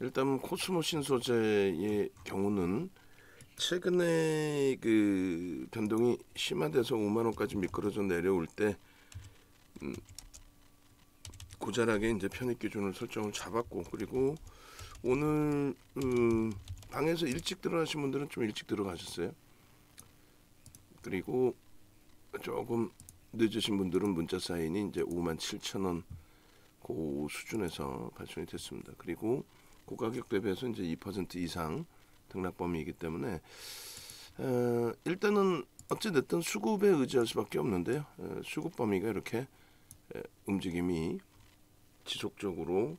일단 코스모 신소재의 경우는 최근에 그 변동이 심화돼서 5만 원까지 미끄러져 내려올 때 고잘하게 이제 편입 기준을 설정을 잡았고, 그리고 오늘 방에서 일찍 들어가신 분들은 좀 일찍 들어가셨어요. 그리고 조금 늦으신 분들은 문자 사인이 이제 57,000원 그 수준에서 발송이 됐습니다. 그리고 그 가격 대비해서 이제 2% 이상 등락 범위이기 때문에 일단은 어찌됐든 수급에 의지할 수밖에 없는데요. 수급 범위가 이렇게 움직임이 지속적으로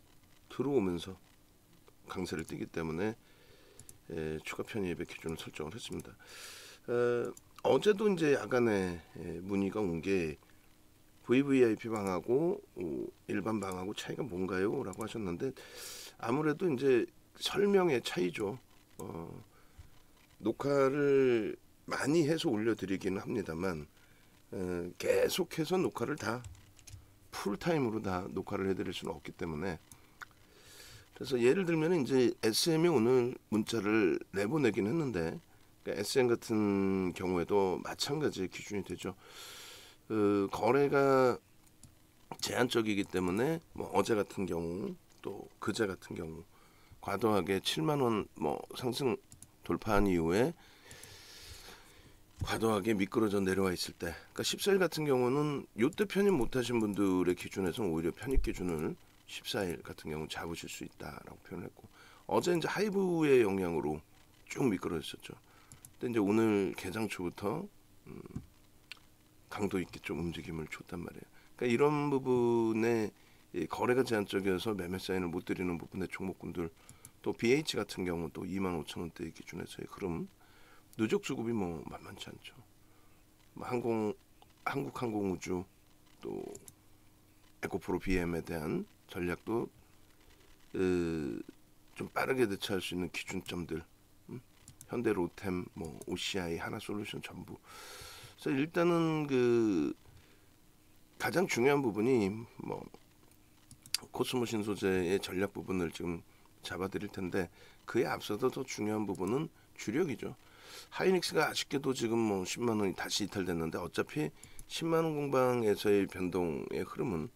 들어오면서 강세를 띠기 때문에 추가 편입의 기준을 설정을 했습니다. 어제도 이제 야간에 문의가 온 게 VVIP 방하고 일반 방하고 차이가 뭔가요? 라고 하셨는데, 아무래도 이제 설명의 차이죠. 녹화를 많이 해서 올려드리기는 합니다만 계속해서 녹화를 다 풀타임으로 다 녹화를 해드릴 수는 없기 때문에, 그래서 예를 들면 이제 SM이 오늘 문자를 내보내긴 했는데, 그러니까 SM 같은 경우에도 마찬가지 기준이 되죠. 거래가 제한적이기 때문에 뭐 어제 같은 경우 또 그제 같은 경우 과도하게 7만 원 뭐 상승 돌파한 이후에 과도하게 미끄러져 내려와 있을 때, 그러니까 14일 같은 경우는 요때 편입 못하신 분들의 기준에서는 오히려 편입 기준을 14일 같은 경우 잡으실 수 있다라고 표현했고, 어제 이제 하이브의 영향으로 쭉 미끄러졌었죠. 근데 이제 오늘 개장 초부터 강도 있게 좀 움직임을 줬단 말이에요. 그러니까 이런 부분에 거래가 제한적이어서 매매 사인을 못 드리는 부분의 종목군들, 또 BH 같은 경우 또 25,000원대 기준에서의 흐름, 누적 수급이 뭐 만만치 않죠. 뭐 한국항공우주 또 에코프로 BM에 대한 전략도 좀 빠르게 대처할 수 있는 기준점들, 현대로템, 뭐 OCI, 하나솔루션 전부. 그래서 일단은 그 가장 중요한 부분이 뭐 코스모 신소재의 전략 부분을 지금 잡아드릴 텐데, 그에 앞서서 더 중요한 부분은 주력이죠. 하이닉스가 아쉽게도 지금 뭐 10만 원이 다시 이탈됐는데, 어차피 10만 원 공방에서의 변동의 흐름은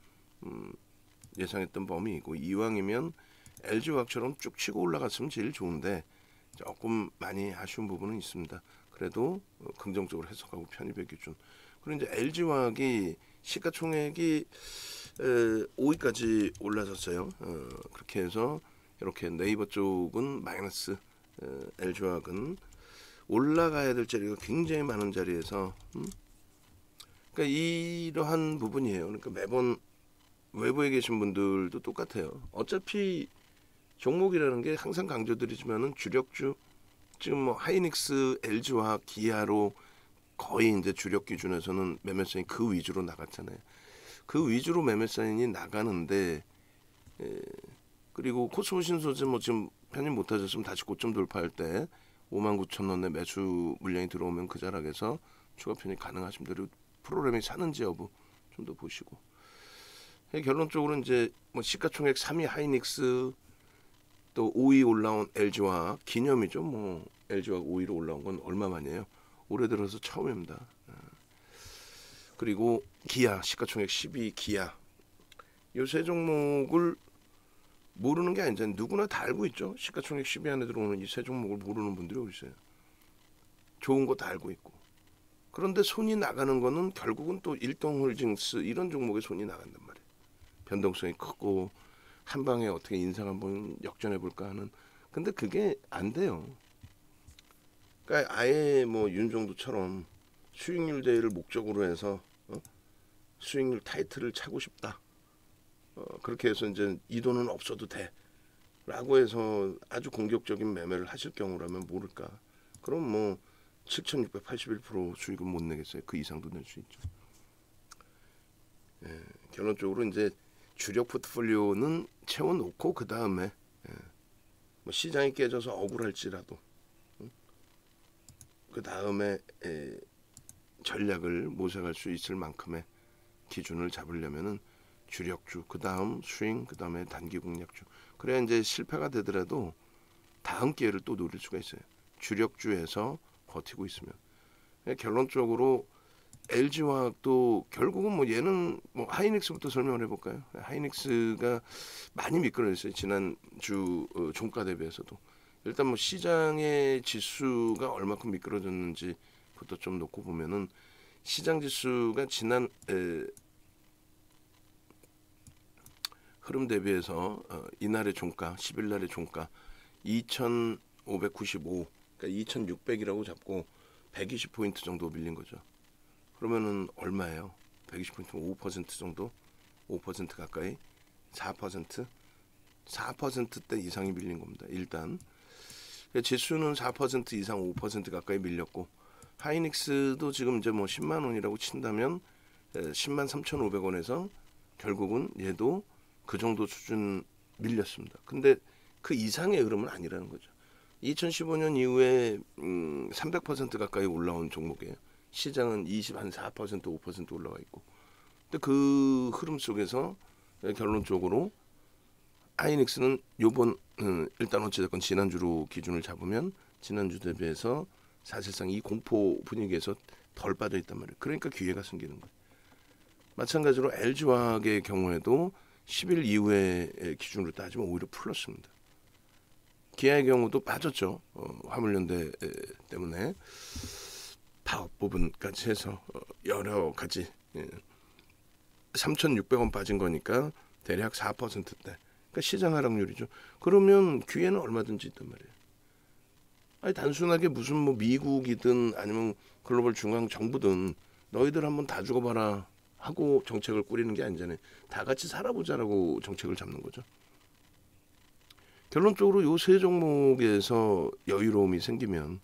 예상했던 범위이고, 이왕이면 LG화학처럼 쭉 치고 올라갔으면 제일 좋은데 조금 많이 아쉬운 부분은 있습니다. 그래도 긍정적으로 해석하고 편입의 기준. 그리고 이제 LG화학이 시가총액이 5위까지 올라섰어요. 그렇게 해서 이렇게 네이버 쪽은 마이너스, LG화학은 올라가야 될 자리가 굉장히 많은 자리에서 그러니까 이러한 부분이에요. 그러니까 매번 외부에 계신 분들도 똑같아요. 어차피 종목이라는 게 항상 강조드리지만은 주력주, 지금 뭐 하이닉스, LG화학, 기아로 거의 이제 주력 기준에서는 매매 사인 그 위주로 나갔잖아요. 그 위주로 매매 사인이 나가는데, 그리고 코스모 신소재 뭐 지금 편입 못하셨으면 다시 고점 돌파할 때 59,000원에 매수 물량이 들어오면 그 자락에서 추가 편입 가능하신 분들이 프로그램이 사는지 여부 좀 더 보시고, 결론적으로 이제 뭐 시가총액 3위 하이닉스, 또 5위 올라온 LG화학 기념이죠. 뭐 LG화학 5위로 올라온 건 얼마 만이에요? 올해 들어서 처음입니다. 그리고 기아 시가총액 10위 기아, 이 세 종목을 모르는 게 아니잖아요. 누구나 다 알고 있죠. 시가총액 10위 안에 들어오는 이 세 종목을 모르는 분들이 어디 있어요. 좋은 거 다 알고 있고. 그런데 손이 나가는 거는 결국은 또 일동홀딩스 이런 종목에 손이 나간단 말이에요. 변동성이 크고 한 방에 어떻게 인상 한번 역전해 볼까 하는. 근데 그게 안 돼요. 그러니까 아예 뭐 윤종도처럼 수익률 대회를 목적으로 해서 수익률 타이틀을 차고 싶다. 그렇게 해서 이제 이 돈은 없어도 돼라고 해서 아주 공격적인 매매를 하실 경우라면 모를까. 그럼 뭐 7,681% 수익은 못 내겠어요. 그 이상도 낼 수 있죠. 결론적으로 이제 주력 포트폴리오는 채워놓고 그 다음에 뭐 시장이 깨져서 억울할지라도 그 다음에 전략을 모색할 수 있을 만큼의 기준을 잡으려면은 주력주, 그 다음 스윙, 그 다음에 단기 공략주. 그래야 이제 실패가 되더라도 다음 기회를 또 노릴 수가 있어요. 주력주에서 버티고 있으면. 결론적으로 LG화학도 결국은 뭐 얘는 뭐 하이닉스부터 설명을 해볼까요? 하이닉스가 많이 미끄러졌어요. 지난주 종가 대비해서도. 일단 뭐 시장의 지수가 얼마큼 미끄러졌는지부터 좀 놓고 보면은 시장 지수가 지난 흐름 대비해서 이날의 종가, 10일 날의 종가 2,595, 그러니까 2,600이라고 잡고 120포인트 정도 밀린 거죠. 그러면은 얼마예요? 120포인트 5% 정도? 5% 가까이? 4%? 4%대 이상이 밀린 겁니다. 일단 지수는 4% 이상 5% 가까이 밀렸고 하이닉스도 지금 이제 뭐 10만 원이라고 친다면 10만 3,500원에서 결국은 얘도 그 정도 수준 밀렸습니다. 근데 그 이상의 흐름은 아니라는 거죠. 2015년 이후에 300% 가까이 올라온 종목이에요. 시장은 4% 5% 올라와 있고. 근데 그 흐름 속에서 결론적으로 하이닉스는 요번 일단 어찌됐건 지난주로 기준을 잡으면 지난주 대비해서 사실상 이 공포 분위기에서 덜 빠져 있단 말이에요. 그러니까 기회가 생기는 거예요. 마찬가지로 LG화학의 경우에도 10일 이후에 기준으로 따지면 오히려 플러스입니다. 기아의 경우도 빠졌죠. 화물연대 때문에 파업 부분까지 해서 여러 가지 3,600원 빠진 거니까 대략 4%대. 그러니까 시장 하락률이죠. 그러면 기회는 얼마든지 있단 말이에요. 아니 단순하게 무슨 뭐 미국이든 아니면 글로벌 중앙 정부든 너희들 한번 다 죽어봐라 하고 정책을 꾸리는 게 아니잖아요. 다 같이 살아보자라고 정책을 잡는 거죠. 결론적으로 요 세 종목에서 여유로움이 생기면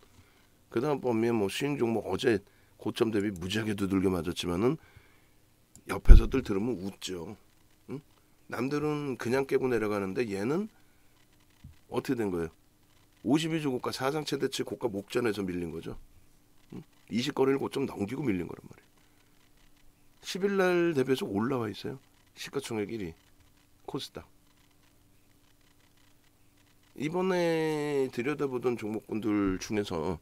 그 다음 범위에 뭐 수익 종목 어제 고점 대비 무지하게 두들겨 맞았지만은 옆에서들 들으면 웃죠. 응? 남들은 그냥 깨고 내려가는데 얘는 어떻게 된 거예요? 52주 고가 사상 최대치 고가 목전에서 밀린 거죠. 응? 20거래일 고점 넘기고 밀린 거란 말이에요. 10일 날 대비해서 올라와 있어요. 시가총액 1위 코스닥. 이번에 들여다보던 종목군들 중에서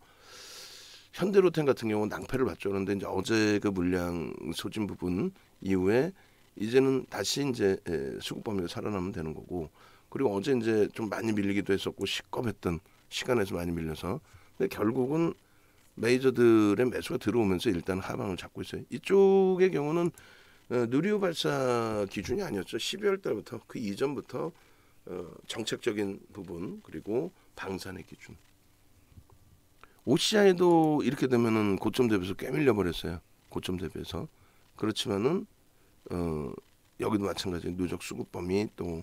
현대로템 같은 경우는 낭패를 봤죠. 그런데 이제 어제 그 물량 소진 부분 이후에 이제는 다시 이제 수급 범위가 살아나면 되는 거고, 그리고 어제 이제 좀 많이 밀리기도 했었고 시겁했던 시간에서 많이 밀려서, 근데 결국은 메이저들의 매수가 들어오면서 일단 하방을 잡고 있어요. 이쪽의 경우는 누리호 발사 기준이 아니었죠. 12월 달부터 그 이전부터 정책적인 부분 그리고 방산의 기준. OCI도 이렇게 되면은 고점 대비해서 꽤 밀려버렸어요. 고점 대비해서. 그렇지만은 여기도 마찬가지 누적 수급 범위 또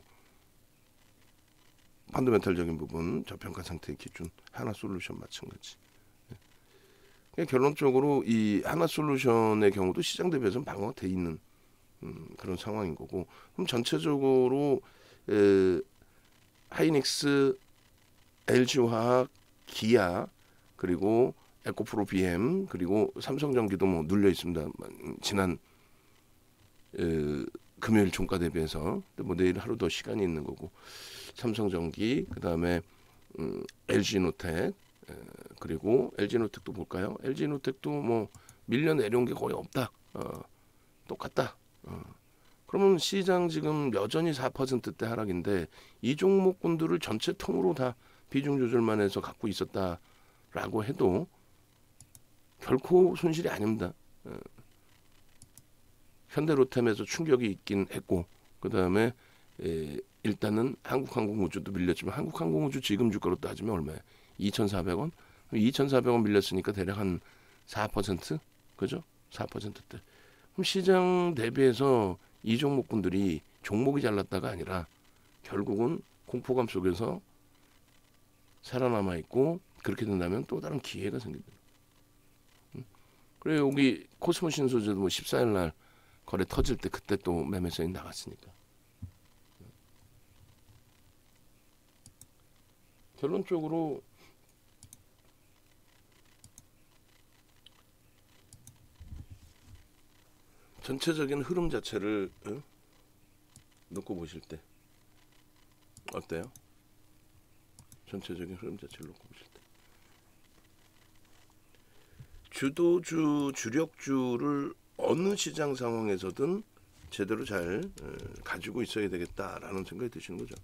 펀더멘탈적인 부분 저평가 상태의 기준 하나솔루션 마찬가지. 결론적으로 이 하나솔루션의 경우도 시장 대비해서는 방어가 돼 있는 그런 상황인 거고, 그럼 전체적으로 하이닉스, LG화학, 기아 그리고 에코프로 BM 그리고 삼성전기도 뭐 눌려 있습니다. 지난 금요일 종가 대비해서 뭐 내일 하루 더 시간이 있는 거고, 삼성전기 그다음에 LG노텍 그리고 LG노텍도 볼까요? LG노텍도 뭐 밀려 내려온 게 거의 없다. 똑같다. 그러면 시장 지금 여전히 4%대 하락인데 이 종목군들을 전체 통으로 다 비중 조절만 해서 갖고 있었다라고 해도 결코 손실이 아닙니다. 현대로템에서 충격이 있긴 했고, 그 다음에 일단은 한국항공우주도 밀렸지만 한국항공우주 지금 주가로 따지면 얼마야? 2,400원? 2,400원 밀렸으니까 대략 한 4%? 그죠? 4%대. 그럼 시장 대비해서 이 종목군들이 종목이 잘났다가 아니라 결국은 공포감 속에서 살아남아 있고, 그렇게 된다면 또 다른 기회가 생깁니다. 그리고 여기 코스모 신소재도 뭐 14일 날 거래 터질 때 그때 또 매매세이 나갔으니까. 결론적으로 전체적인 흐름 자체를 놓고 보실 때 어때요? 전체적인 흐름 자체를 놓고 보실 때 주도주, 주력주를 어느 시장 상황에서든 제대로 잘 가지고 있어야 되겠다라는 생각이 드시는 거죠.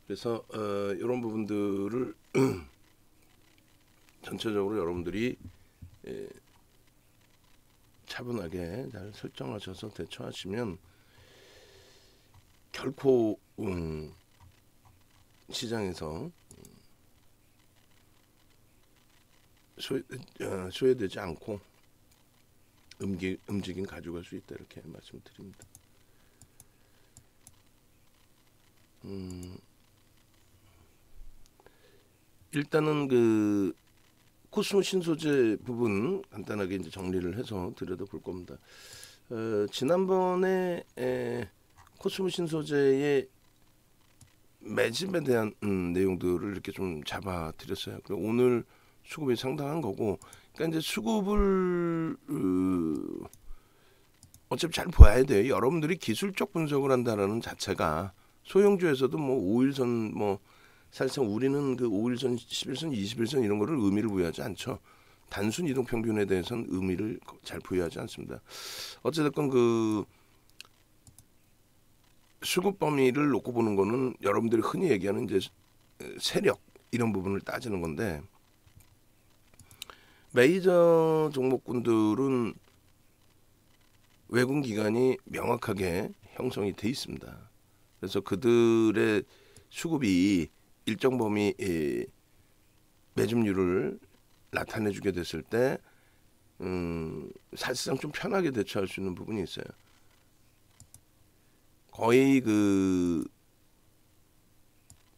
그래서 이런 부분들을 전체적으로 여러분들이 차분하게 잘 설정하셔서 대처하시면 결코 시장에서 소외되지 않고 움직임 가져갈 수 있다 이렇게 말씀드립니다. 일단은 그 코스모 신소재 부분 간단하게 이제 정리를 해서 들여다볼 겁니다. 지난번에 코스모 신소재의 매집에 대한 내용들을 이렇게 좀 잡아드렸어요. 그리고 오늘 수급이 상당한 거고, 그러니까 이제 수급을 어차피 잘 봐야 돼요. 여러분들이 기술적 분석을 한다라는 자체가 소형주에서도 뭐 5일선 뭐 사실상 우리는 그 5일선, 11선, 21선 이런 거를 의미를 부여하지 않죠. 단순 이동 평균에 대해서는 의미를 잘 부여하지 않습니다. 어쨌든 그 수급 범위를 놓고 보는 거는 여러분들이 흔히 얘기하는 이제 세력 이런 부분을 따지는 건데, 메이저 종목군들은 외국 기관이 명확하게 형성이 돼 있습니다. 그래서 그들의 수급이 일정 범위 매집률을 나타내주게 됐을 때 사실상 좀 편하게 대처할 수 있는 부분이 있어요. 거의 그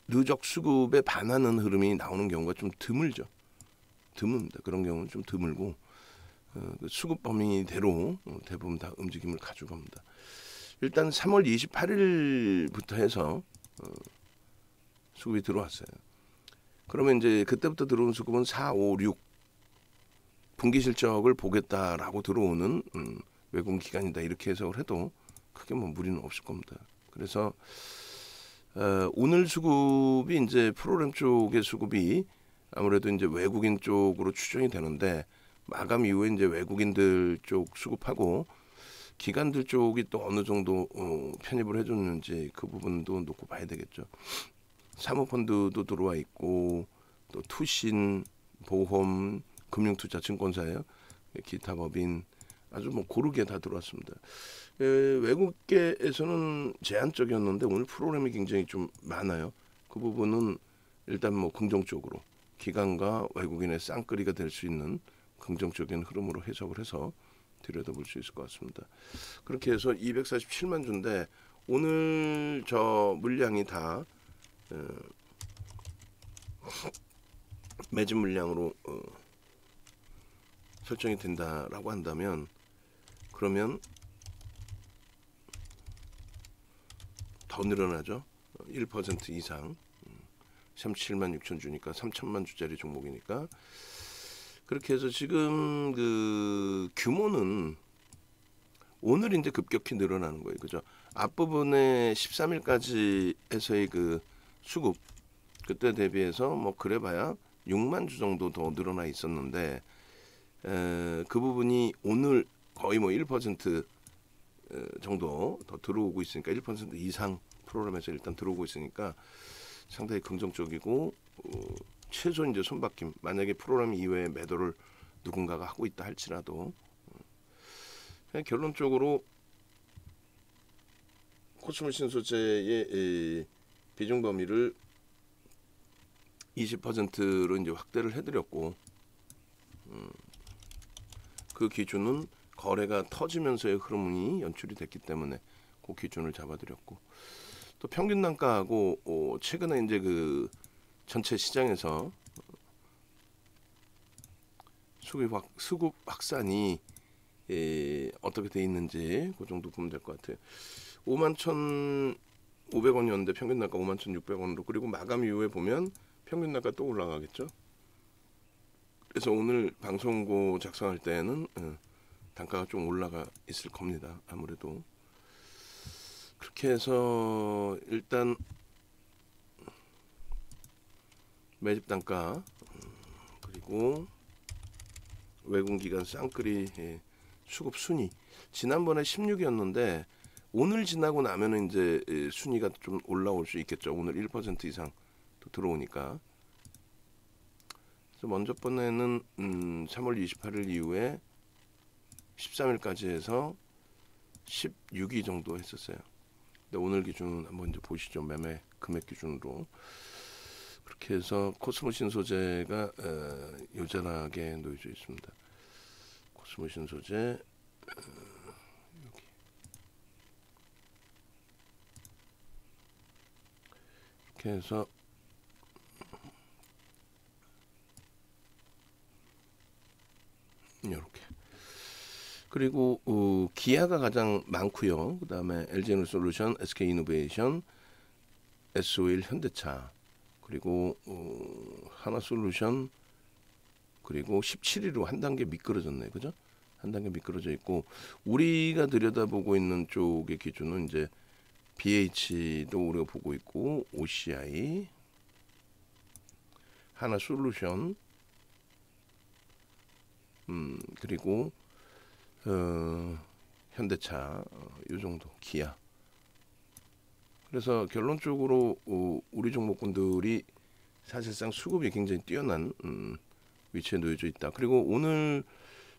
누적 수급에 반하는 흐름이 나오는 경우가 좀 드물죠. 드뭅니다. 그런 경우는 좀 드물고 그 수급 범위대로 대부분 다 움직임을 가져갑니다. 일단 3월 28일부터 해서 수급이 들어왔어요. 그러면 이제 그때부터 들어온 수급은 4, 5, 6 분기 실적을 보겠다라고 들어오는 외국 기관이다 이렇게 해석을 해도 크게 뭐 무리는 없을 겁니다. 그래서 오늘 수급이 이제 프로그램 쪽의 수급이 아무래도 이제 외국인 쪽으로 추정이 되는데, 마감 이후에 이제 외국인들 쪽 수급하고 기관들 쪽이 또 어느 정도 편입을 해줬는지 그 부분도 놓고 봐야 되겠죠. 사모펀드도 들어와 있고 또 투신, 보험, 금융투자 증권사예요. 기타 법인 아주 뭐 고르게 다 들어왔습니다. 외국계에서는 제한적이었는데 오늘 프로그램이 굉장히 좀 많아요. 그 부분은 일단 뭐 긍정적으로 기관과 외국인의 쌍끌이가 될 수 있는 긍정적인 흐름으로 해석을 해서 들여다볼 수 있을 것 같습니다. 그렇게 해서 247만 주인데 오늘 저 물량이 다 매집 물량으로 설정이 된다라고 한다면, 그러면 더 늘어나죠. 1% 이상 37만 6천 주니까 3천만 주짜리 종목이니까. 그렇게 해서 지금 그 규모는 오늘 이제 급격히 늘어나는 거예요. 그죠? 앞부분에 13일까지 해서의 그 수급 그때 대비해서 뭐 그래봐야 6만 주 정도 더 늘어나 있었는데 그 부분이 오늘 거의 뭐 1% 정도 더 들어오고 있으니까 1% 이상 프로그램에서 일단 들어오고 있으니까 상당히 긍정적이고 최소 이제 손바뀜, 만약에 프로그램 이외에 매도를 누군가가 하고 있다 할지라도 결론적으로 코스모 신소재의 비중 범위를 20%로 이제 확대를 해드렸고, 그 기준은 거래가 터지면서의 흐름이 연출이 됐기 때문에 그 기준을 잡아드렸고, 또 평균 단가하고 최근에 이제 그 전체 시장에서 수급 확산이 어떻게 돼 있는지 그 정도 보면 될 것 같아요. 51,500원이었는데 평균 단가 51,600원으로, 그리고 마감 이후에 보면 평균 단가 또 올라가겠죠. 그래서 오늘 방송고 작성할 때는 단가가 좀 올라가 있을 겁니다. 아무래도 그렇게 해서 일단 매집 단가 그리고 외국기관 쌍끌이 수급 순위 지난번에 16이었는데 오늘 지나고 나면은 이제 순위가 좀 올라올 수 있겠죠. 오늘 1% 이상 또 들어오니까. 그래서 먼저 번에는 3월 28일 이후에 13일까지 해서 16위 정도 했었어요. 근데 오늘 기준 한번 이제 보시죠. 매매 금액 기준으로 그렇게 해서 코스모신 소재가 요절하게 놓여져 있습니다. 코스모신 소재 여기 이렇게 해서 이렇게 그리고 기아가 가장 많고요. 그 다음에 LG에너지솔루션, SK이노베이션, SO일 현대차 그리고 하나솔루션 그리고 17위로 한 단계 미끄러졌네, 그죠? 한 단계 미끄러져 있고 우리가 들여다보고 있는 쪽의 기준은 이제 BH도 우리가 보고 있고 OCI, 하나솔루션, 그리고 현대차 이 정도, 기아. 그래서 결론적으로 우리 종목군들이 사실상 수급이 굉장히 뛰어난 위치에 놓여져 있다. 그리고 오늘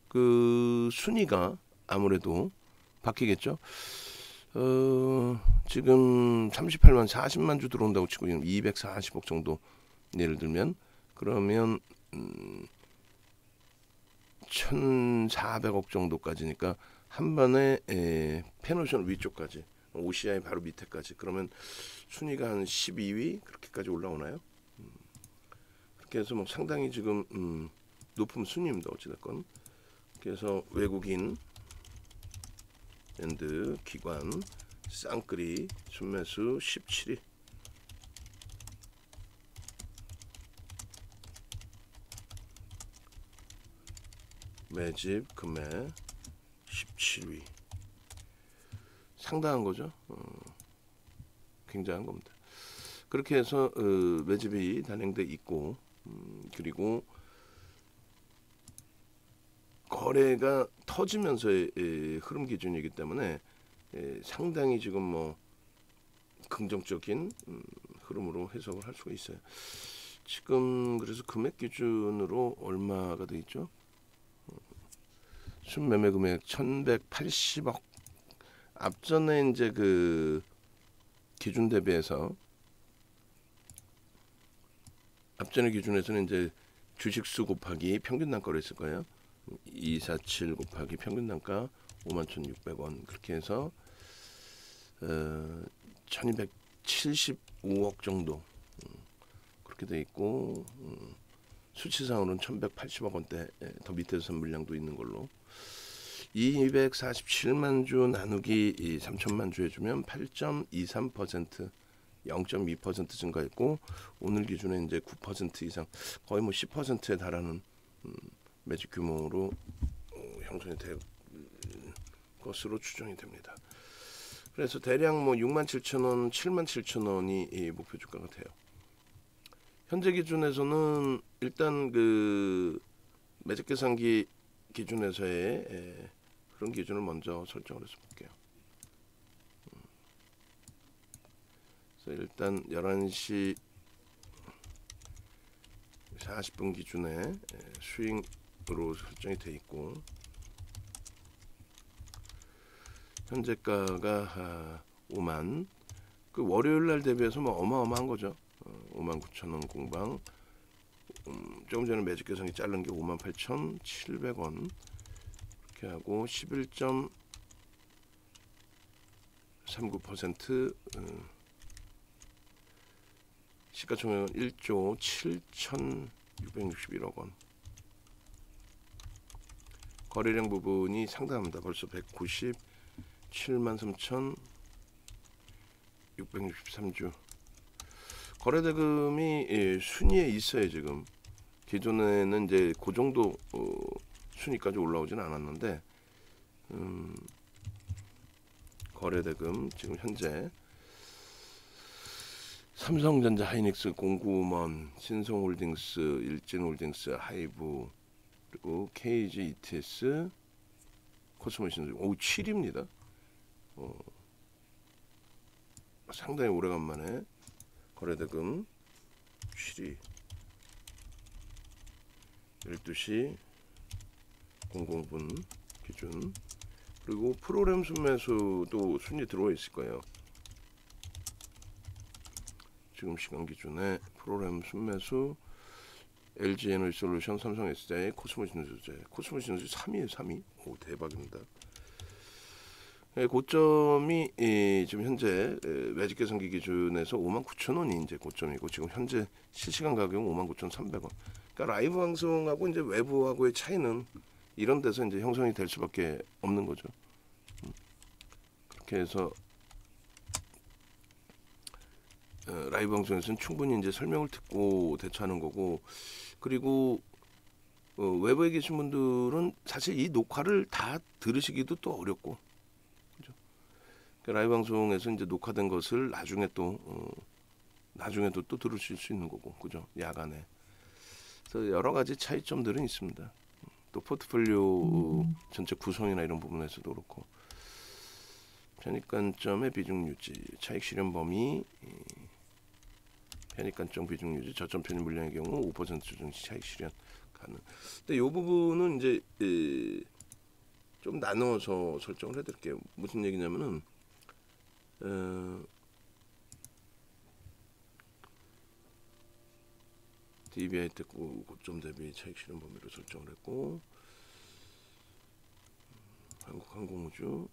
그 순위가 아무래도 바뀌겠죠. 지금 38만 40만 주 들어온다고 치고 240억 정도 예를 들면 그러면 1,400억 정도까지니까 한 번에 페노션 위쪽까지 OCI 바로 밑에까지 그러면 순위가 한 12위 그렇게까지 올라오나요? 그렇게 해서 뭐 상당히 지금 높은 순위입니다. 어찌됐건 그래서 외국인 앤드 기관 쌍끌이 순매수 17위 매집 금액 17위 상당한 거죠. 굉장한 겁니다. 그렇게 해서 매집이 단행돼 있고 그리고 거래가 터지면서의 흐름 기준이기 때문에 상당히 지금 뭐 긍정적인 흐름으로 해석을 할 수가 있어요. 지금 그래서 금액 기준으로 얼마가 돼 있죠? 순매매 금액 1,180억. 앞전에 이제 그 기준 대비해서 앞전의 기준에서는 이제 주식수 곱하기 평균 단가로 했을 거예요. 247 곱하기 평균 단가 51,600원 그렇게 해서 1,275억 정도 그렇게 돼 있고 수치상으로는 1,180억 원대 더 밑에서 물량도 있는 걸로 247만 주 나누기 3천만 주 해주면 8.23% 0.2% 증가했고 오늘 기준에 이제 9% 이상 거의 뭐 10%에 달하는 매집 규모로 형성이 될 것으로 추정이 됩니다. 그래서 대략 뭐 67,000원, 77,000원이 목표 주가가 돼요. 현재 기준에서는 일단 그 매집 계산기 기준에서의 그런 기준을 먼저 설정을 해서 볼게요. 그래서 일단 11시 40분 기준에 스윙으로 설정이 돼 있고 현재가가 5만 그 월요일 날 대비해서 뭐 어마어마한 거죠. 59,000원 공방 조금 전에 매집 계산기 자른 게 58,700원 이렇게 하고 11.39% 시가총액은 1조 7,661억 원 거래량 부분이 상당합니다. 벌써 197만 3,663주 거래대금이 순위에 있어요. 지금 기존에는 이제 그 정도 순위까지 올라오진 않았는데 거래대금 지금 현재 삼성전자, 하이닉스, 공구먼, 신성홀딩스, 일진홀딩스, 하이브, 그리고 KG, ETS, 코스모신스 7입니다. 상당히 오래간만에 거래대금 7위 12시 00분 기준. 그리고 프로그램 순매수도 순위 들어와 있을 거예요. 지금 시간 기준에 프로그램 순매수 LG에너지솔루션, 삼성 SDI, 코스모신스, 코스모신스 3위에요. 3위. 오, 대박입니다. 고점이 지금 현재 매직 계산기 기준에서 59,000원이 이제 고점이고, 지금 현재 실시간 가격은 59,300원. 그러니까 라이브 방송하고 이제 외부하고의 차이는 이런 데서 이제 형성이 될 수밖에 없는 거죠. 그렇게 해서 라이브 방송에서는 충분히 이제 설명을 듣고 대처하는 거고, 그리고 외부에 계신 분들은 사실 이 녹화를 다 들으시기도 또 어렵고, 그죠? 그러니까 라이브 방송에서 이제 녹화된 것을 나중에 또 나중에도 또 들으실 수 있는 거고, 그죠? 야간에. 그래서 여러 가지 차이점들은 있습니다. 또 포트폴리오 전체 구성이나 이런 부분에서도 그렇고, 편입관점의 비중 유지, 차익 실현 범위, 편입관점 비중 유지, 저점 편입 물량의 경우 5% 조정시 차익 실현 가능. 근데 이 부분은 이제 좀 나누어서 설정을 해드릴게요. 무슨 얘기냐면은 DBI 때 고점 대비 차익 실현 범위로 설정을 했고, 한국항공우주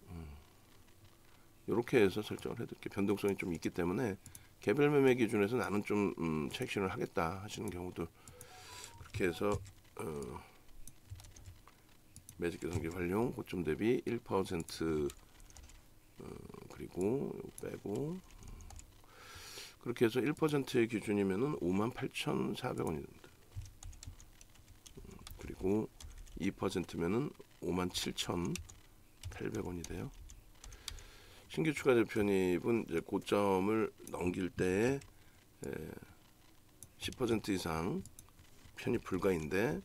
이렇게 해서 설정을 해드릴게요. 변동성이 좀 있기 때문에 개별 매매 기준에서 나는 좀 차익 실현을 하겠다 하시는 경우도 그렇게 해서 매직 계산기 활용 고점 대비 1% 그리고 빼고 그렇게 해서 1%의 기준이면은 58,400원이 됩니다. 그리고 2%면은 57,800원이 돼요. 신규 추가 재편입은 이제 고점을 넘길 때 10% 이상 편입 불가인데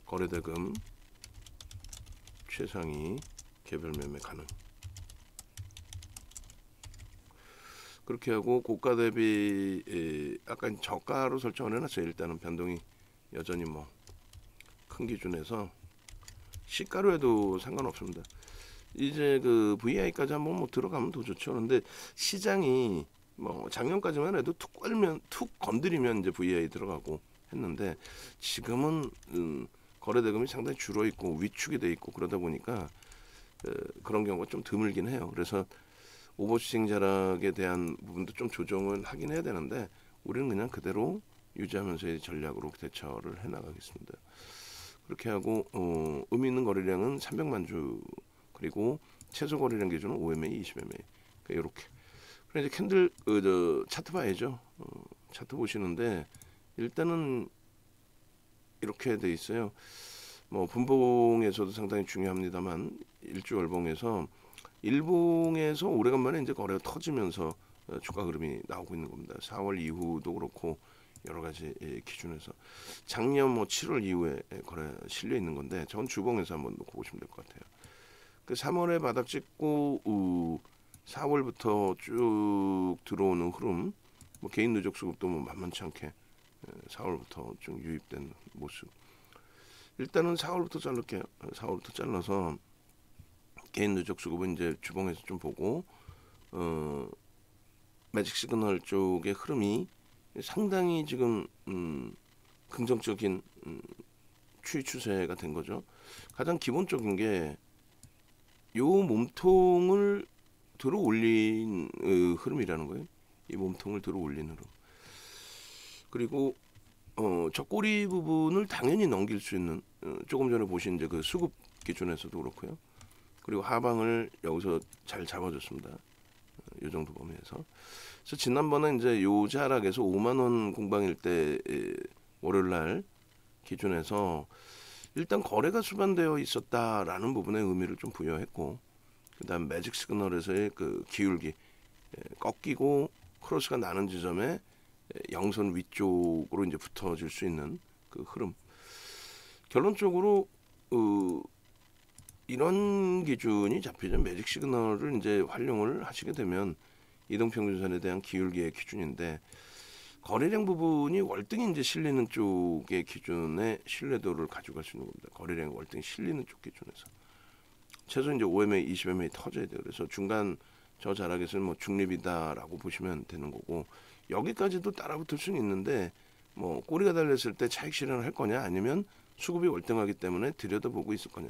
거래대금 최상위 개별 매매 가능. 그렇게 하고 고가 대비 아까 저가로 설정을 해놨어요. 일단은 변동이 여전히 뭐 큰 기준에서 시가로 해도 상관없습니다. 이제 그 VI까지 한번 뭐 들어가면 더 좋죠. 그런데 시장이 뭐 작년까지만 해도 툭 건드리면 이제 VI 들어가고 했는데, 지금은 거래대금이 상당히 줄어 있고 위축이 돼 있고 그러다 보니까 그런 경우가 좀 드물긴 해요. 그래서 오버슈팅 자락에 대한 부분도 좀 조정을 하긴 해야 되는데, 우리는 그냥 그대로 유지하면서의 전략으로 대처를 해 나가겠습니다. 그렇게 하고 의미 있는 거래량은 300만 주, 그리고 최소 거래량 기준은 5MA, 20MA. 그러니까 이렇게. 그래서 이제 캔들 차트 봐야죠. 차트 보시는데 일단은 이렇게 돼 있어요. 뭐 분봉에서도 상당히 중요합니다만 일주월봉에서 일봉에서 오래간만에 이제 거래가 터지면서 주가 흐름이 나오고 있는 겁니다. 4월 이후도 그렇고 여러 가지 기준에서 작년 뭐 7월 이후에 거래 실려 있는 건데, 저건 주봉에서 한번 놓고 보시면 될 것 같아요. 그 3월에 바닥 찍고 4월부터 쭉 들어오는 흐름, 뭐 개인 누적 수급도 뭐 만만치 않게 4월부터 좀 유입된 모습. 일단은 4월부터 자를게요. 4월부터 잘라서 개인 누적 수급은 이제 주봉에서 좀 보고 매직 시그널 쪽의 흐름이 상당히 지금 긍정적인 추이 추세가 된 거죠. 가장 기본적인 게 요 몸통을 들어 올린 흐름이라는 거예요. 이 몸통을 들어 올린 흐름. 그리고 저 꼬리 부분을 당연히 넘길 수 있는 조금 전에 보신 이제 그 수급 기준에서도 그렇고요. 그리고 하방을 여기서 잘 잡아줬습니다. 이 정도 범위에서. 그래서 지난번에 이제 요 자락에서 5만 원 공방일 때 월요일 날 기준에서 일단 거래가 수반되어 있었다라는 부분에 의미를 좀 부여했고, 그다음 매직 시그널에서의 그 기울기, 꺾이고 크로스가 나는 지점에 영선 위쪽으로 이제 붙어질 수 있는 그 흐름. 결론적으로 이런 기준이 잡히죠. 매직 시그널을 이제 활용을 하시게 되면 이동평균선에 대한 기울기의 기준인데, 거래량 부분이 월등히 이제 실리는 쪽의 기준의 신뢰도를 가져갈 수 있는 겁니다. 거래량이 월등히 실리는 쪽 기준에서 최소 이제 5MA, 20MA 터져야 돼요. 그래서 중간 저 자락에서는 뭐 중립이다라고 보시면 되는 거고, 여기까지도 따라붙을 수는 있는데 뭐 꼬리가 달렸을 때 차익 실현을 할 거냐, 아니면 수급이 월등하기 때문에 들여다보고 있을 거냐.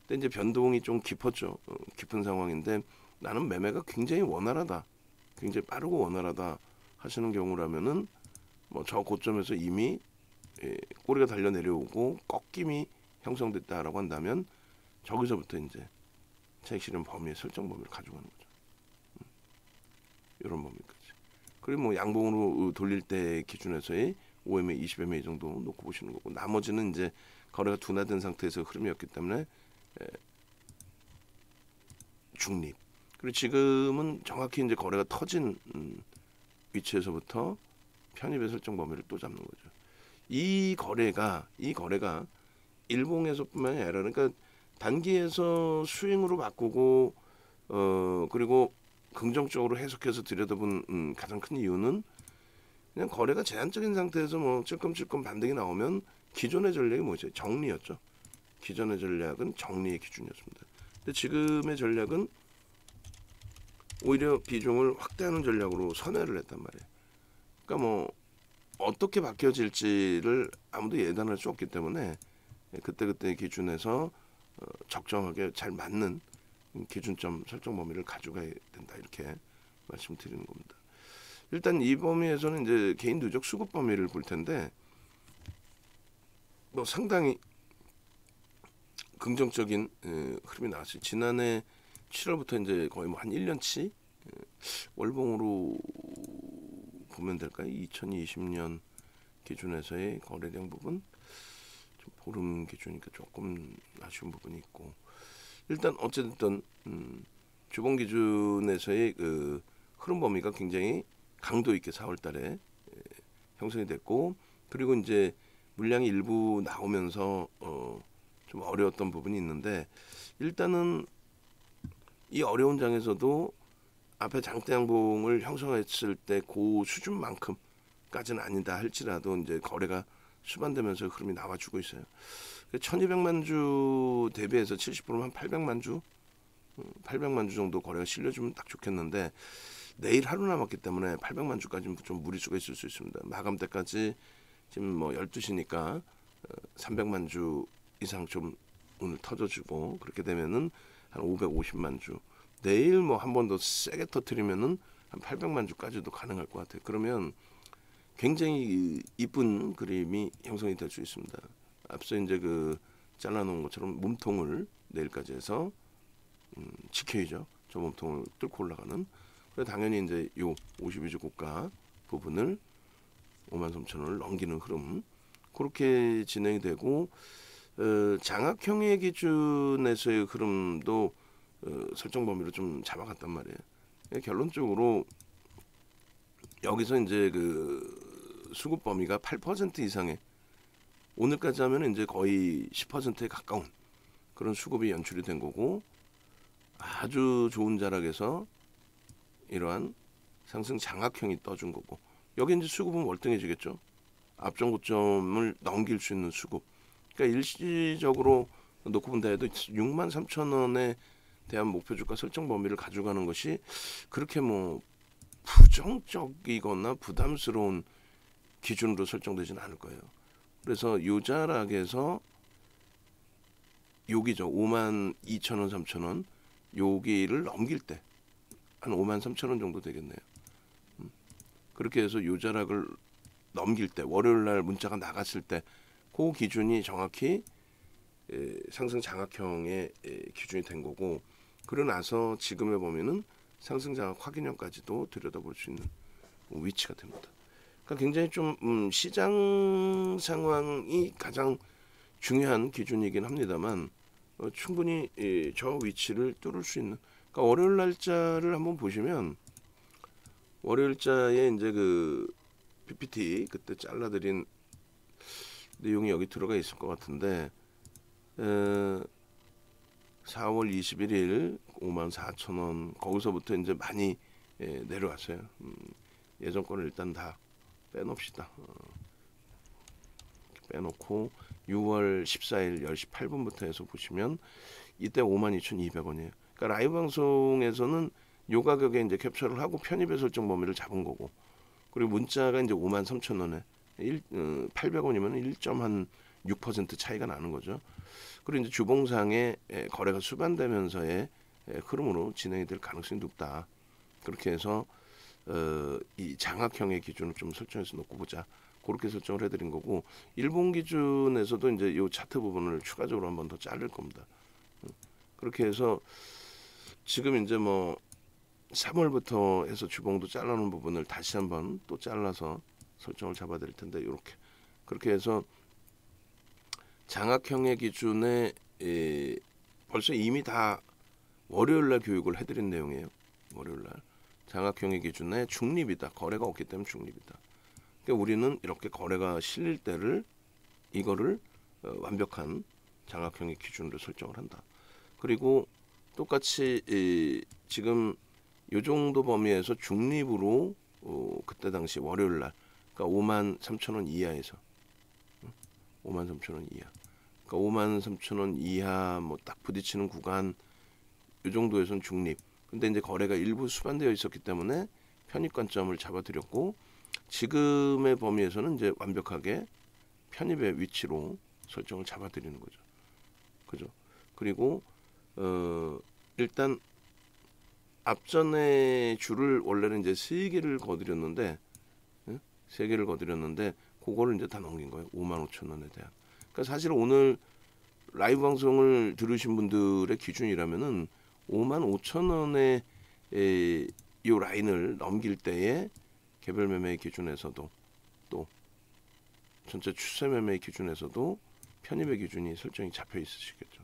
근데 이제 변동이 좀 깊었죠. 깊은 상황인데 나는 매매가 굉장히 원활하다, 굉장히 빠르고 원활하다 하시는 경우라면은 뭐 저 고점에서 이미 꼬리가 달려 내려오고 꺾임이 형성됐다라고 한다면 저기서부터 이제 차익 실현 범위의 설정 범위를 가져가는 거죠. 이런 범위까지. 그리고 뭐 양봉으로 돌릴 때 기준에서의 5MA, 20MA 정도 놓고 보시는 거고, 나머지는 이제 거래가 둔화된 상태에서 흐름이었기 때문에 중립. 그리고 지금은 정확히 이제 거래가 터진 위치에서부터 편입의 설정 범위를 또 잡는 거죠. 이 거래가 일봉에서뿐만이 아니라, 그러니까 단기에서 스윙으로 바꾸고 그리고 긍정적으로 해석해서 들여다본 가장 큰 이유는 그냥 거래가 제한적인 상태에서 뭐 찔끔찔끔 반등이 나오면 기존의 전략이 뭐죠? 정리였죠. 기존의 전략은 정리의 기준이었습니다. 근데 지금의 전략은 오히려 비중을 확대하는 전략으로 선회를 했단 말이에요. 그러니까 뭐 어떻게 바뀌어질지를 아무도 예단할 수 없기 때문에 그때그때 기준에서 적정하게 잘 맞는 기준점 설정 범위를 가져가야 된다, 이렇게 말씀드리는 겁니다. 일단 이 범위에서는 이제 개인 누적 수급 범위를 볼 텐데, 뭐 상당히 긍정적인 흐름이 나왔어요. 지난해 7월부터 이제 거의 뭐 한 1년치 월봉으로 보면 될까요? 2020년 기준에서의 거래량 부분, 좀 보름 기준이니까 조금 아쉬운 부분이 있고, 일단 어쨌든 주봉 기준에서의 그 흐름 범위가 굉장히 강도 있게 4월달에 형성이 됐고, 그리고 이제 물량이 일부 나오면서 좀 어려웠던 부분이 있는데, 일단은 이 어려운 장에서도 앞에 장대 양봉을 형성했을 때 그 수준만큼까지는 아니다 할지라도 이제 거래가 수반되면서 흐름이 나와주고 있어요. 1200만 주 대비해서 70%면 800만 주 800만 주 정도 거래가 실려주면 딱 좋겠는데, 내일 하루 남았기 때문에 800만 주까지는 좀 무리수가 있을 수 있습니다. 마감 때까지 지금 뭐 12시니까 300만 주 이상 좀 오늘 터져주고, 그렇게 되면은 한 550만 주, 내일 뭐 한 번 더 세게 터트리면은 한 800만 주까지도 가능할 것 같아요. 그러면 굉장히 이쁜 그림이 형성이 될 수 있습니다. 앞서 이제 그 잘라놓은 것처럼 몸통을 내일까지 해서 지켜야죠. 저 몸통을 뚫고 올라가는. 그래서 당연히 이제 요 52주 고가 부분을 53,000원을 넘기는 흐름, 그렇게 진행이 되고, 장악형의 기준에서의 흐름도 설정 범위를 좀 잡아갔단 말이에요. 결론적으로 여기서 이제 그 수급 범위가 8% 이상의, 오늘까지 하면 이제 거의 10%에 가까운 그런 수급이 연출이 된 거고, 아주 좋은 자락에서 이러한 상승 장악형이 떠준 거고, 여기 이제 수급은 월등해지겠죠. 앞전 고점을 넘길 수 있는 수급. 그러니까 일시적으로 놓고 본다 해도 63,000원에 대한 목표 주가 설정 범위를 가져가는 것이 그렇게 뭐 부정적이거나 부담스러운 기준으로 설정되지는 않을 거예요. 그래서 요 자락에서 여기죠. 52,000원, 3,000원 여기를 넘길 때 한 53,000원 정도 되겠네요. 그렇게 해서 요 자락을 넘길 때, 월요일 날 문자가 나갔을 때 그 기준이 정확히 상승 장악형의 기준이 된 거고, 그러고 나서 지금의 범위는 상승 장악 확인형까지도 들여다볼 수 있는 위치가 됩니다. 그러니까 굉장히 좀 시장 상황이 가장 중요한 기준이긴 합니다만 충분히 저 위치를 뚫을 수 있는. 그러니까 월요일 날짜를 한번 보시면 월요일자에 이제 그 PPT 그때 잘라드린 내용이 여기 들어가 있을 것 같은데 4월 21일 54,000원 거기서부터 이제 많이 내려왔어요. 예전 거를 일단 다 빼놓읍시다. 빼놓고 6월 14일 10시 8분부터 해서 보시면 이때 52,200원이에요. 그러니까 라이브 방송에서는 요 가격에 이제 캡처를 하고 편입의 설정 범위를 잡은 거고, 그리고 문자가 이제 53,000원에 800원이면 1.6% 차이가 나는 거죠. 그리고 이제 주봉상의 거래가 수반되면서의 흐름으로 진행이 될 가능성이 높다. 그렇게 해서 이 장악형의 기준을 좀 설정해서 놓고 보자. 그렇게 설정을 해드린 거고, 일본 기준에서도 이제 이 차트 부분을 추가적으로 한번 더 자를 겁니다. 그렇게 해서 지금 이제 뭐 3월부터 해서 주봉도 잘라놓은 부분을 다시 한번 또 잘라서 설정을 잡아드릴 텐데, 이렇게 그렇게 해서 장악형의 기준에 벌써 이미 다 월요일날 교육을 해드린 내용이에요. 월요일날 장악형의 기준에 중립이다. 거래가 없기 때문에 중립이다. 그러니까 우리는 이렇게 거래가 실릴 때를 이거를 완벽한 장악형의 기준으로 설정을 한다. 그리고 똑같이 지금 요 정도 범위에서 중립으로 그때 당시 월요일날 그러니까 53,000원 이하에서 53,000원 이하, 그러니까 53,000원 이하 뭐 딱 부딪히는 구간 요 정도에선 중립. 근데 이제 거래가 일부 수반되어 있었기 때문에 편입 관점을 잡아드렸고, 지금의 범위에서는 이제 완벽하게 편입의 위치로 설정을 잡아드리는 거죠. 그죠? 그리고 일단 앞전에 줄을 원래는 이제 3개를 거드렸는데 3개를 거드렸는데 그거를 이제 다 넘긴 거예요. 55,000원에 대한. 그러니까 사실 오늘 라이브 방송을 들으신 분들의 기준이라면은 55,000원의 이 라인을 넘길 때에 개별 매매 기준에서도 또 전체 추세 매매 기준에서도 편입의 기준이 설정이 잡혀 있으시겠죠.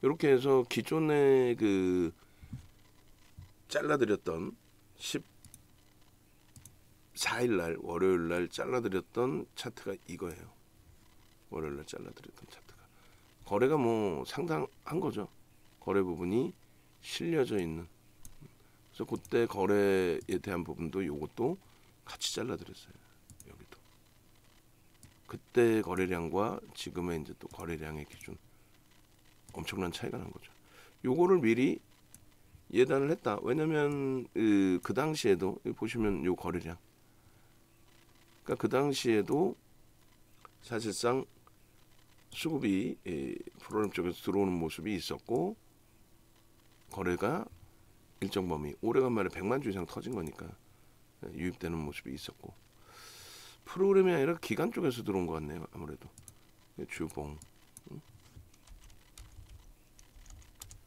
이렇게 해서 기존에 그 잘라드렸던 14일날 월요일날 잘라드렸던 차트가 이거예요. 월요일날 잘라드렸던 차트가 거래가 뭐 상당한 거죠. 거래 부분이 실려져 있는. 그래서 그때 거래에 대한 부분도 요것도 같이 잘라드렸어요. 여기도 그때 거래량과 지금의 이제 또 거래량의 기준 엄청난 차이가 난 거죠. 요거를 미리 예단을 했다. 왜냐면 그 당시에도 보시면 요 거래량, 그러니까 그 당시에도 사실상 수급이 프로그램 쪽에서 들어오는 모습이 있었고, 거래가 일정 범위 오래간만에 100만 주 이상 터진 거니까 유입되는 모습이 있었고, 프로그램이 아니라 기간 쪽에서 들어온 것 같네요. 아무래도 주봉,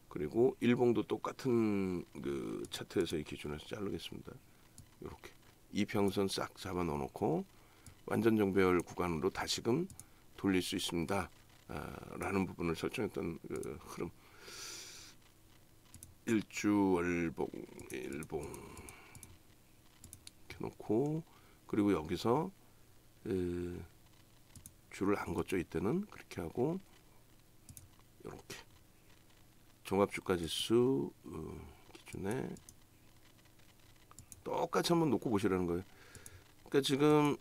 그리고 일봉도 똑같은 그 차트에서의 기준에서 자르겠습니다. 이렇게 이평선 싹 잡아 넣어놓고 완전 정배열 구간으로 다시금 돌릴 수 있습니다. 라는 부분을 설정했던 그 흐름. 일주 월봉 일봉 이렇게 놓고, 그리고 여기서 줄을 안 걷죠. 이때는 그렇게 하고 이렇게 종합주가지수 기준에 똑같이 한번 놓고 보시라는 거예요. 그러니까 지금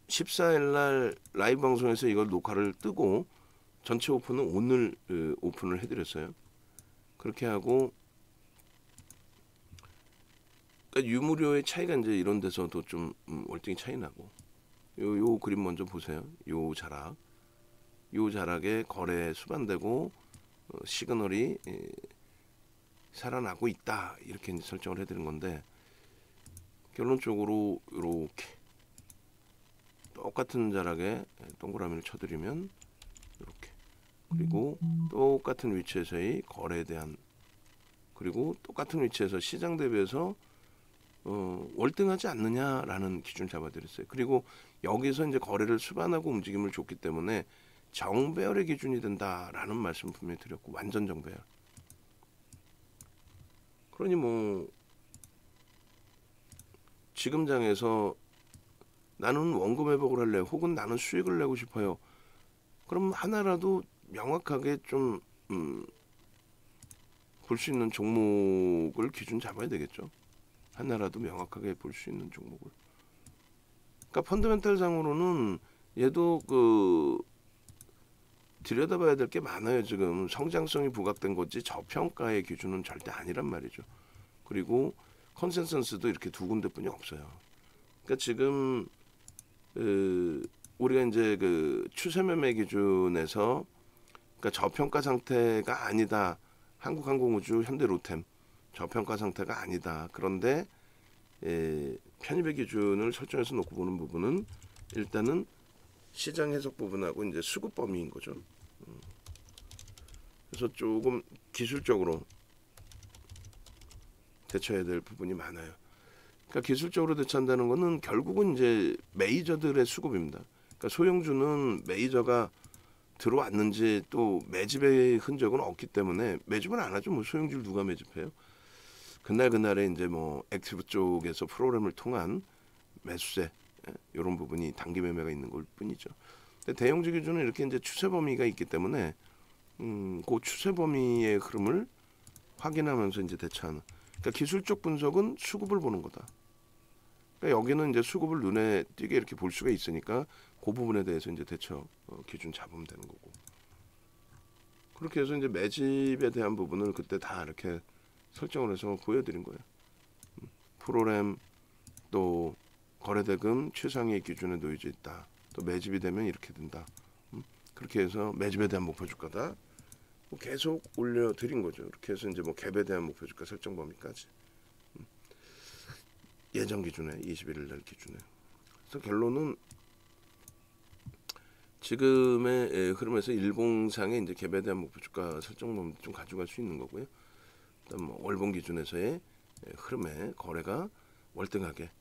14일날 라이브 방송에서 이걸 녹화를 뜨고 전체 오픈은 오늘 오픈을 해드렸어요. 그렇게 하고, 그러니까 유무료의 차이가 이제 이런 데서도 좀 월등히 차이 나고, 요 그림 먼저 보세요. 요 자락에 거래 수반되고 시그널이 살아나고 있다, 이렇게 이제 설정을 해드린 건데, 결론적으로 이렇게 똑같은 자락에 동그라미를 쳐드리면 이렇게, 그리고 똑같은 위치에서의 거래에 대한, 그리고 똑같은 위치에서 시장 대비해서 월등하지 않느냐라는 기준을 잡아드렸어요. 그리고 여기서 이제 거래를 수반하고 움직임을 줬기 때문에 정배열의 기준이 된다라는 말씀 분명히 드렸고, 완전 정배열. 그러니 뭐 지금 장에서 나는 원금 회복을 할래, 혹은 나는 수익을 내고 싶어요. 그럼 하나라도 명확하게 좀 볼 수 있는 종목을 기준 잡아야 되겠죠. 하나라도 명확하게 볼 수 있는 종목을. 그러니까 펀더멘탈 상으로는 얘도 그 들여다봐야 될 게 많아요. 지금 성장성이 부각된 거지 저평가의 기준은 절대 아니란 말이죠. 그리고 컨센서스도 이렇게 두 군데뿐이 없어요. 그러니까 지금 우리가 이제 그 추세 매매 기준에서, 그러니까 저평가 상태가 아니다. 한국항공우주, 현대로템 저평가 상태가 아니다. 그런데 편입의 기준을 설정해서 놓고 보는 부분은 일단은 시장 해석 부분하고 이제 수급 범위인 거죠. 그래서 조금 기술적으로 대처해야 될 부분이 많아요. 그러니까 기술적으로 대처한다는 거는 결국은 이제 메이저들의 수급입니다. 그러니까 소형주는 메이저가 들어왔는지 또 매집의 흔적은 없기 때문에 매집은 안 하죠. 뭐 소형주를 누가 매집해요? 그날에 이제 뭐 액티브 쪽에서 프로그램을 통한 매수세 이런 부분이 단기 매매가 있는 걸 뿐이죠. 근데 대형주 기준은 이렇게 이제 추세 범위가 있기 때문에 그 추세 범위의 흐름을 확인하면서 이제 대처하는. 그러니까 기술적 분석은 수급을 보는 거다. 그러니까 여기는 이제 수급을 눈에 띄게 이렇게 볼 수가 있으니까 그 부분에 대해서 이제 대처 기준 잡으면 되는 거고. 그렇게 해서 이제 매집에 대한 부분을 그때 다 이렇게 설정을 해서 보여드린 거예요. 프로램 또 거래대금 최상위 기준에 놓여져 있다. 또 매집이 되면 이렇게 된다. 그렇게 해서 매집에 대한 목표 주가다. 뭐 계속 올려드린 거죠. 이렇게 해서 이제 뭐 갭에 대한 목표 주가 설정 범위까지. 예정 기준에 21일 날 기준에. 그래서 결론은 지금의 흐름에서 일봉상의 이제 갭에 대한 목표 주가 설정 범위 좀 가져갈 수 있는 거고요. 그다음 뭐 월봉 기준에서의 흐름에 거래가 월등하게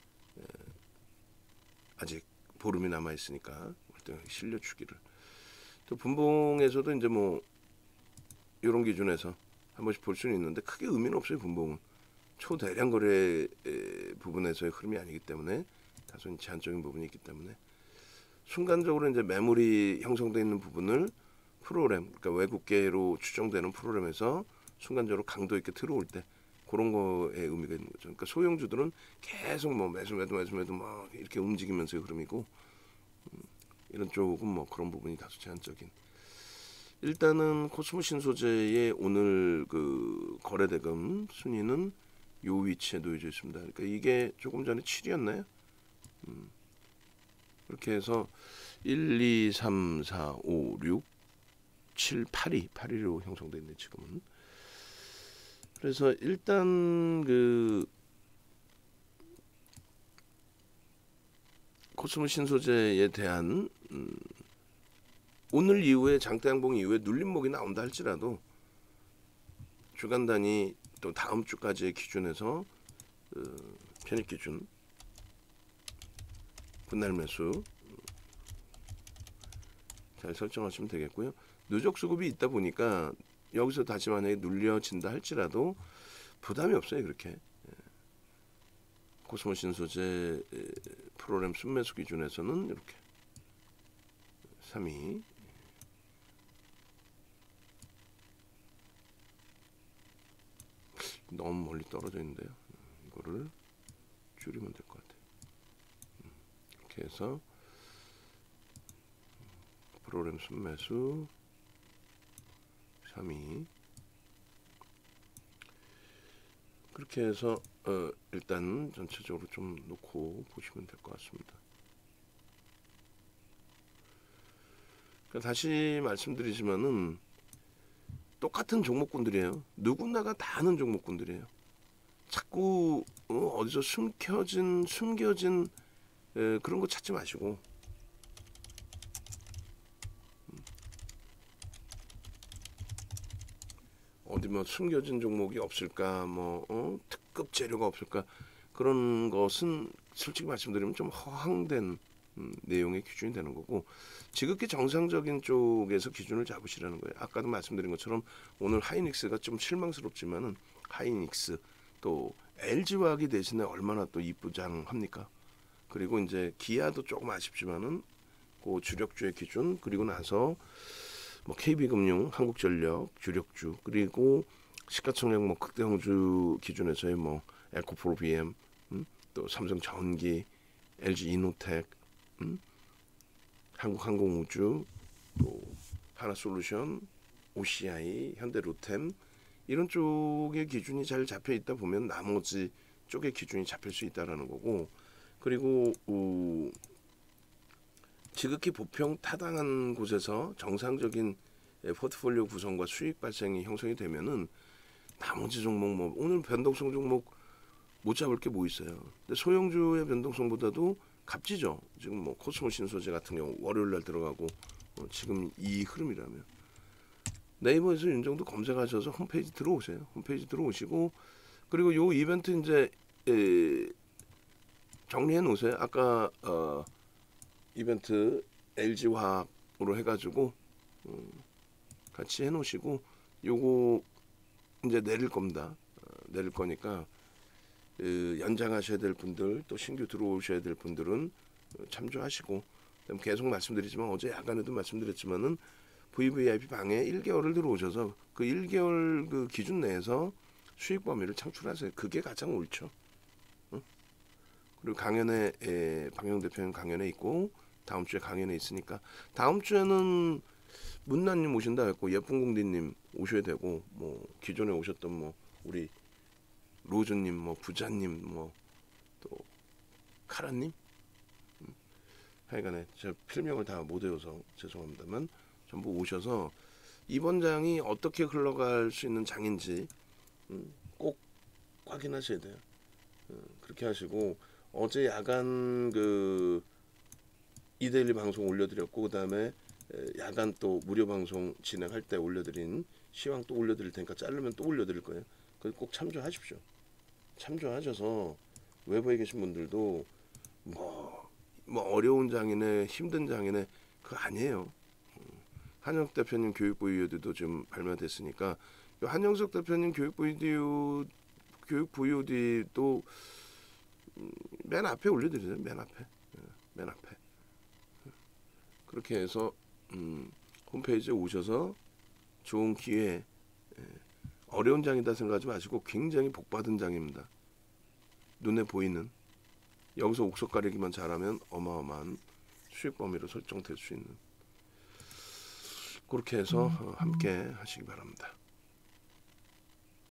아직 보름이 남아 있으니까 월등하게 실려주기를. 또 분봉에서도 이제 뭐 이런 기준에서 한 번씩 볼 수는 있는데 크게 의미는 없어요. 분봉은 초대량 거래 부분에서의 흐름이 아니기 때문에 다소 제한적인 부분이 있기 때문에 순간적으로 이제 매물이 형성되어 있는 부분을 프로그램, 그러니까 외국계로 추정되는 프로그램에서 순간적으로 강도 있게 들어올 때 그런 거에 의미가 있는 거죠. 그러니까 소형주들은 계속 뭐 매수매도 막 이렇게 움직이면서의 흐름이고, 이런 쪽은 뭐 그런 부분이 다소 제한적인. 일단은 코스모 신소재의 오늘 그 거래대금 순위는 요 위치에 놓여져 있습니다. 그러니까 이게 조금 전에 7이었나요? 이렇게 해서 1, 2, 3, 4, 5, 6, 7, 8로 형성되어 있네 지금은. 그래서 일단 그 코스모 신소재에 대한 오늘 이후에 장대 양봉 이후에 눌림목이 나온다 할지라도 주간 단위 또 다음 주까지의 기준에서 편입 기준 분할 매수 잘 설정하시면 되겠고요. 누적 수급이 있다 보니까 여기서 다시 만약에 눌려진다 할지라도 부담이 없어요. 그렇게 코스모 신소재 프로그램 순매수 기준에서는 이렇게 3위 너무 멀리 떨어져 있는데요. 이거를 줄이면 될 것 같아요. 이렇게 해서 프로그램 순매수 3위 그렇게 해서 일단 전체적으로 좀 놓고 보시면 될 것 같습니다. 그러니까 다시 말씀드리지만은 똑같은 종목군들이에요. 누구나가 다 아는 종목군들이에요. 자꾸 어디서 숨겨진 그런 거 찾지 마시고 어디 뭐 숨겨진 종목이 없을까, 뭐 특급 재료가 없을까, 그런 것은 솔직히 말씀드리면 좀 허황된 내용의 기준이 되는 거고, 지극히 정상적인 쪽에서 기준을 잡으시라는 거예요. 아까도 말씀드린 것처럼 오늘 하이닉스가 좀 실망스럽지만은 하이닉스 또 LG화학이 대신에 얼마나 또 이쁘장합니까? 그리고 이제 기아도 조금 아쉽지만은 그 주력주의 기준, 그리고 나서 뭐 KB금융, 한국전력 주력주, 그리고 시가총액 뭐 극대형주 기준에서의 뭐 에코프로 BM, 또 삼성전기, LG이노텍, 한국항공우주, 또 하나솔루션, OCI, 현대로템 이런 쪽의 기준이 잘 잡혀 있다 보면 나머지 쪽의 기준이 잡힐 수 있다라는 거고, 그리고 지극히 보평 타당한 곳에서 정상적인 포트폴리오 구성과 수익 발생이 형성이 되면은 나머지 종목 뭐 오늘 변동성 종목 못 잡을 게 뭐 있어요. 근데 소형주의 변동성보다도 값지죠. 지금 뭐 코스모 신소재 같은 경우 월요일 날 들어가고 지금 이 흐름이라면 네이버에서 윤정도 검색하셔서 홈페이지 들어오세요. 홈페이지 들어오시고, 그리고 요 이벤트 이제 정리해 놓으세요. 아까 이벤트 LG화학으로 해가지고 같이 해놓으시고, 요거 이제 내릴 겁니다. 내릴 거니까 연장하셔야 될 분들, 또 신규 들어오셔야 될 분들은 참조하시고, 계속 말씀드리지만 어제 야간에도 말씀드렸지만은 VVIP 방에 1개월을 들어오셔서 그 1개월 그 기준 내에서 수익 범위를 창출하세요. 그게 가장 옳죠. 그리고 강연에 방영 대표님 강연에 있고 다음 주에 강연에 있으니까 다음 주에는 문나님 오신다 했고 예쁜 공디님 오셔야 되고, 뭐 기존에 오셨던 뭐 우리 로즈님, 뭐 부자님, 뭐 또 카라님, 하여간에 제가 필명을 다 못 외워서 죄송합니다만 전부 오셔서 이번 장이 어떻게 흘러갈 수 있는 장인지 꼭 확인하셔야 돼요. 그렇게 하시고, 어제 야간 그 이데일리 방송 올려드렸고, 그 다음에 야간 또 무료 방송 진행할 때 올려드린 시황 또 올려드릴 테니까 자르면 또 올려드릴 거예요. 그래서 꼭 참조하십시오. 참조하셔서 외부에 계신 분들도 뭐 어려운 장이네 힘든 장이네 그거 아니에요. 한영석 대표님 교육부 EOD도 지금 발매됐으니까 한영석 대표님 교육부 EOD도 맨 앞에 올려드리세요. 맨 앞에. 그렇게 해서 홈페이지에 오셔서 좋은 기회, 어려운 장이다 생각하지 마시고 굉장히 복받은 장입니다. 눈에 보이는, 여기서 옥석 가리기만 잘하면 어마어마한 수익 범위로 설정될 수 있는, 그렇게 해서 함께 하시기 바랍니다.